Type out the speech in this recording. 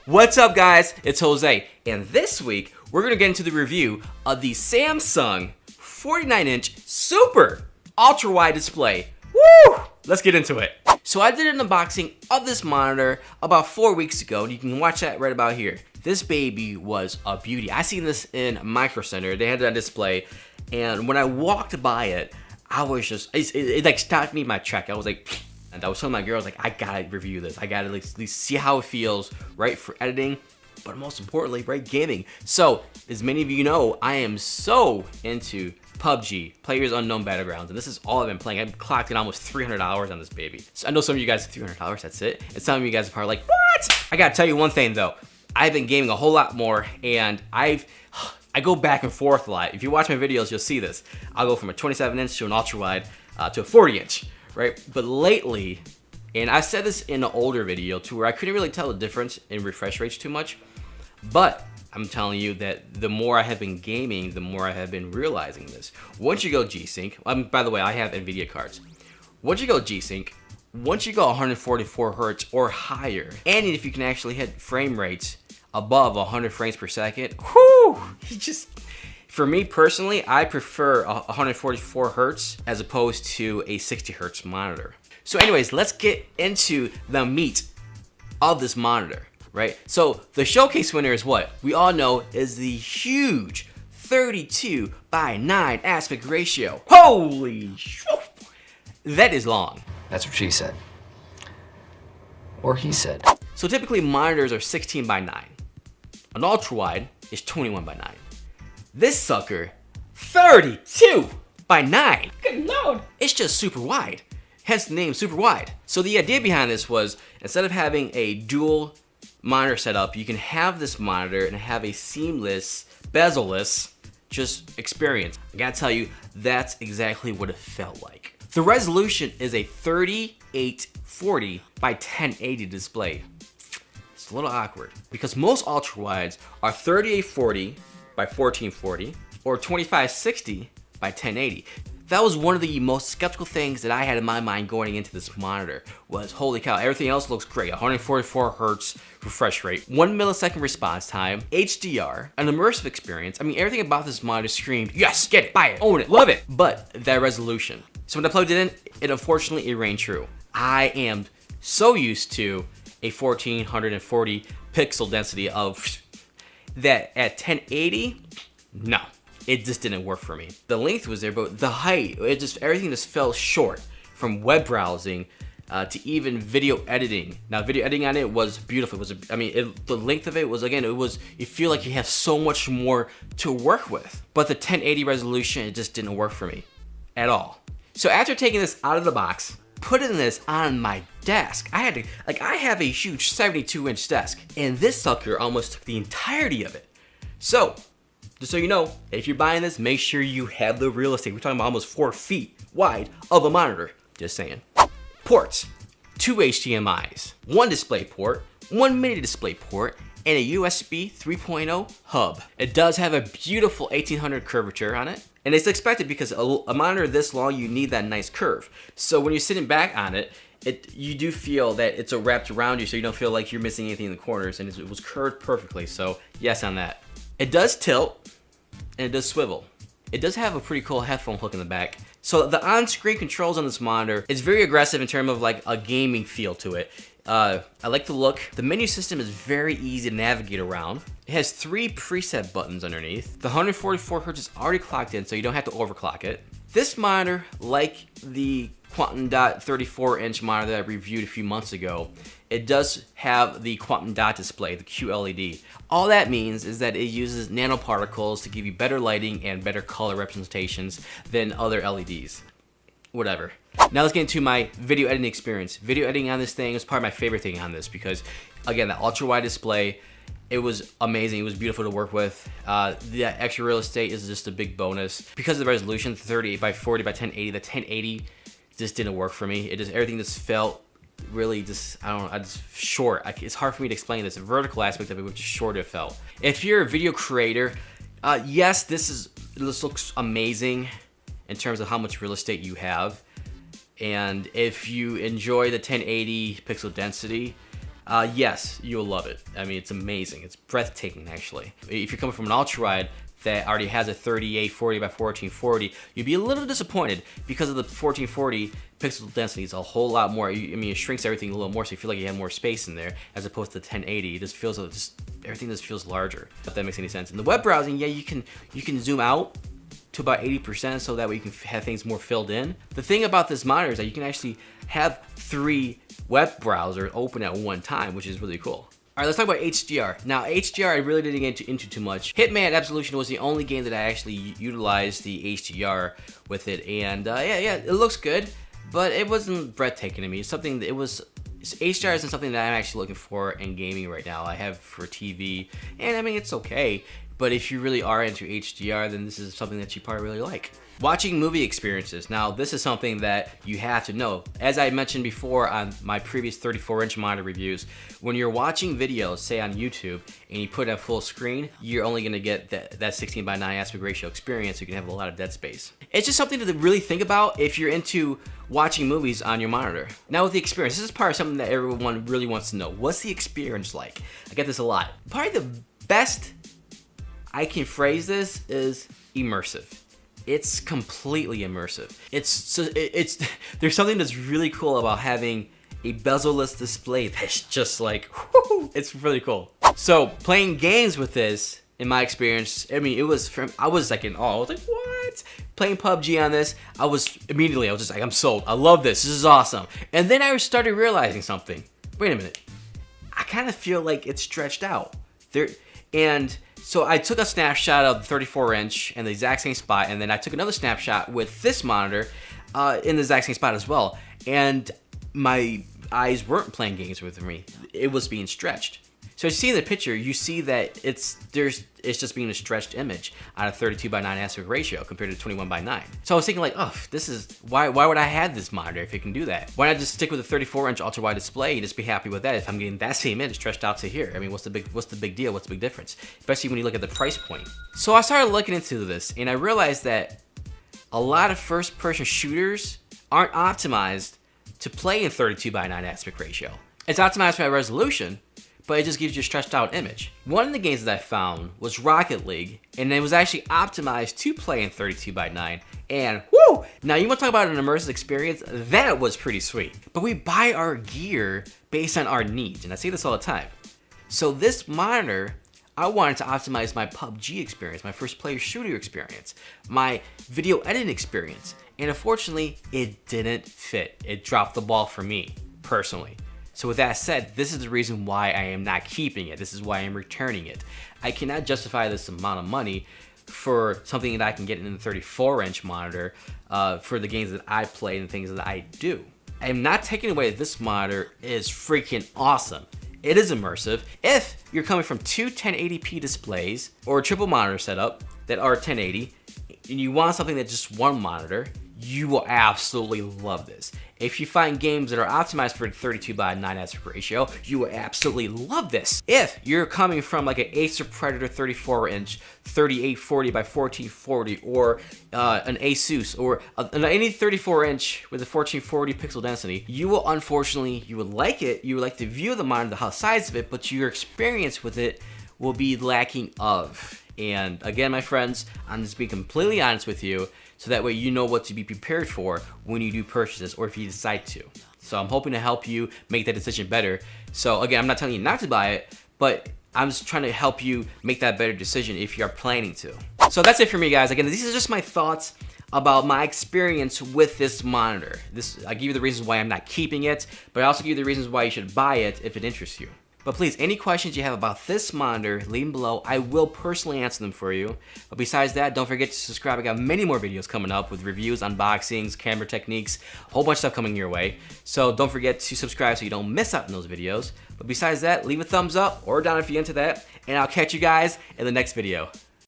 What's up guys, it's Jose, and this week we're going to get into the review of the Samsung 49-inch Super Ultra-Wide display. Woo! Let's get into it. So I did an unboxing of this monitor about 4 weeks ago, and you can watch that right about here. This baby was a beauty. I seen this in Micro Center. They had that display, and when I walked by it, I was just, it like stopped me in my track. I was like, and I was telling my girls, like, I gotta review this. I gotta at least see how it feels, right, for editing, but most importantly, right, gaming. So, as many of you know, I am so into PUBG, Players Unknown Battlegrounds, and this is all I've been playing. I've clocked in almost 300 hours on this baby. So I know some of you guys have 300 hours, that's it. And some of you guys are probably like, what? I gotta tell you one thing though. I've been gaming a whole lot more, and I go back and forth a lot. If you watch my videos, you'll see this. I'll go from a 27-inch to an ultra-wide to a 40-inch. Right, but lately, and I said this in an older video too, where I couldn't really tell the difference in refresh rates too much, but I'm telling you that the more I have been gaming, the more I have been realizing this. Once you go G-Sync, by the way, I have NVIDIA cards. Once you go G-Sync, once you go 144 hertz or higher, and if you can actually hit frame rates above 100 frames per second, whoo, for me personally, I prefer 144 hertz as opposed to a 60 hertz monitor. So anyways, let's get into the meat of this monitor, right? So the showcase winner is what we all know is the huge 32:9 aspect ratio. Holy shit! That is long. That's what she said. Or he said. So typically monitors are 16:9. An ultra-wide is 21:9. This sucker, 32:9. Good lord. It's just super wide, hence the name super wide. So the idea behind this was, instead of having a dual monitor setup, you can have this monitor and have a seamless, bezel-less just experience. I gotta tell you, that's exactly what it felt like. The resolution is a 3840 by 1080 display. It's a little awkward because most ultra-wides are 3840 by 1440 or 2560 by 1080. That was one of the most skeptical things that I had in my mind going into this monitor was, holy cow, everything else looks great. 144 hertz refresh rate, 1 millisecond response time, HDR, an immersive experience. I mean, everything about this monitor screamed, yes, get it, buy it, own it, love it. But that resolution. So when I plugged it in, it unfortunately rang true. I am so used to a 1440 pixel density of that at 1080, no, it just didn't work for me. The length was there, but the height, everything just fell short, from web browsing to even video editing. Now, video editing on it was beautiful. The length of it was, again, you feel like you have so much more to work with. But the 1080 resolution, it just didn't work for me at all. So after taking this out of the box, putting this on my desk, I have a huge 72-inch desk, and this sucker almost took the entirety of it. So, just so you know, if you're buying this, make sure you have the real estate. We're talking about almost 4 feet wide of a monitor. Just saying. Ports: 2 HDMIs, 1 display port, 1 mini display port, and a USB 3.0 hub. It does have a beautiful 1800 curvature on it. And it's expected because a monitor this long, you need that nice curve. So when you're sitting back on it, you do feel that it's wrapped around you, so you don't feel like you're missing anything in the corners, and it was curved perfectly, so yes on that. It does tilt, and it does swivel. It does have a pretty cool headphone hook in the back. So the on-screen controls on this monitor is very aggressive in terms of like a gaming feel to it. I like the look. The menu system is very easy to navigate around. It has 3 preset buttons underneath. The 144 hertz is already clocked in, so you don't have to overclock it. This monitor, like the Quantum Dot 34-inch monitor that I reviewed a few months ago, it does have the Quantum Dot display, the QLED. All that means is that it uses nanoparticles to give you better lighting and better color representations than other LEDs. Whatever. Now let's get into my video editing experience. Video editing on this thing is probably my favorite thing on this because, again, the ultra-wide display, it was amazing. It was beautiful to work with. The extra real estate is just a big bonus. Because of the resolution, 38 by 40 by 1080, the 1080 just didn't work for me. Everything just felt really short. It's hard for me to explain this. The vertical aspect of it was just short it felt. If you're a video creator, yes, this looks amazing in terms of how much real estate you have. And if you enjoy the 1080 pixel density, Yes, you'll love it. I mean, it's amazing. It's breathtaking, actually. If you're coming from an UltraWide that already has a 3840 by 1440, you'd be a little disappointed because of the 1440 pixel density is a whole lot more. I mean, it shrinks everything a little more, so you feel like you have more space in there as opposed to the 1080. It just feels everything just feels larger. If that makes any sense. In the web browsing, yeah, you can zoom out to about 80% so that way you can have things more filled in. The thing about this monitor is that you can actually have 3 web browsers open at one time, which is really cool. All right, let's talk about HDR. Now, HDR, I really didn't get into too much. Hitman Absolution was the only game that I actually utilized the HDR with it, and yeah, it looks good, but it wasn't breathtaking to me. HDR isn't something that I'm actually looking for in gaming right now. I have for TV, and I mean, it's okay. But if you really are into HDR, then this is something that you probably really like. Watching movie experiences. Now, this is something that you have to know. As I mentioned before on my previous 34-inch monitor reviews, when you're watching videos, say on YouTube, and you put it at full screen, you're only gonna get that 16:9 aspect ratio experience, so you can have a lot of dead space. It's just something to really think about if you're into watching movies on your monitor. Now with the experience, this is part of something that everyone really wants to know. What's the experience like? I get this a lot. Probably the best I can phrase this is immersive. It's completely immersive. There's something that's really cool about having a bezel-less display that's just like, whoo, it's really cool. So playing games with this, in my experience, I mean, I was like in awe. I was like, what? Playing PUBG on this, I was just like, I'm sold. I love this. This is awesome. And then I started realizing something. Wait a minute. I kind of feel like it's stretched out. So I took a snapshot of the 34-inch in the exact same spot, and then I took another snapshot with this monitor in the exact same spot as well. And my eyes weren't playing games with me. It was being stretched. So as you see in the picture, you see that it's just being a stretched image on a 32:9 aspect ratio compared to 21:9. So I was thinking like, oh, this is why would I have this monitor if it can do that? Why not just stick with a 34-inch ultra-wide display and just be happy with that if I'm getting that same image stretched out to here? I mean, what's the big deal? What's the big difference? Especially when you look at the price point. So I started looking into this, and I realized that a lot of first-person shooters aren't optimized to play in 32:9 aspect ratio. It's optimized by resolution, but it just gives you a stretched out image. One of the games that I found was Rocket League, and it was actually optimized to play in 32:9, and whoo! Now you want to talk about an immersive experience? That was pretty sweet. But we buy our gear based on our needs, and I say this all the time. So this monitor, I wanted to optimize my PUBG experience, my first player shooter experience, my video editing experience, and unfortunately, it didn't fit. It dropped the ball for me, personally. So with that said, this is the reason why I am not keeping it. This is why I'm returning it. I cannot justify this amount of money for something that I can get in a 34-inch monitor for the games that I play and the things that I do. I am not taking away that this monitor is freaking awesome. It is immersive. If you're coming from 2 1080p displays or a triple monitor setup that are 1080, and you want something that's just one monitor, you will absolutely love this. If you find games that are optimized for 32:9 aspect ratio, you will absolutely love this. If you're coming from like an Acer Predator 34-inch 3840 by 1440 or an Asus or any 34-inch with a 1440 pixel density, you will like it. You would like the view of the monitor, the size of it, but your experience with it will be lacking of. And again, my friends, I'm just being completely honest with you, so that way you know what to be prepared for when you do purchase this or if you decide to. So I'm hoping to help you make that decision better. So again, I'm not telling you not to buy it, but I'm just trying to help you make that better decision if you're planning to. So that's it for me, guys. Again, these are just my thoughts about my experience with this monitor. I give you the reasons why I'm not keeping it, but I also give you the reasons why you should buy it if it interests you. But please, any questions you have about this monitor, leave them below. I will personally answer them for you. But besides that, don't forget to subscribe. I got many more videos coming up with reviews, unboxings, camera techniques, a whole bunch of stuff coming your way. So don't forget to subscribe so you don't miss out on those videos. But besides that, leave a thumbs up or down if you're into that. And I'll catch you guys in the next video.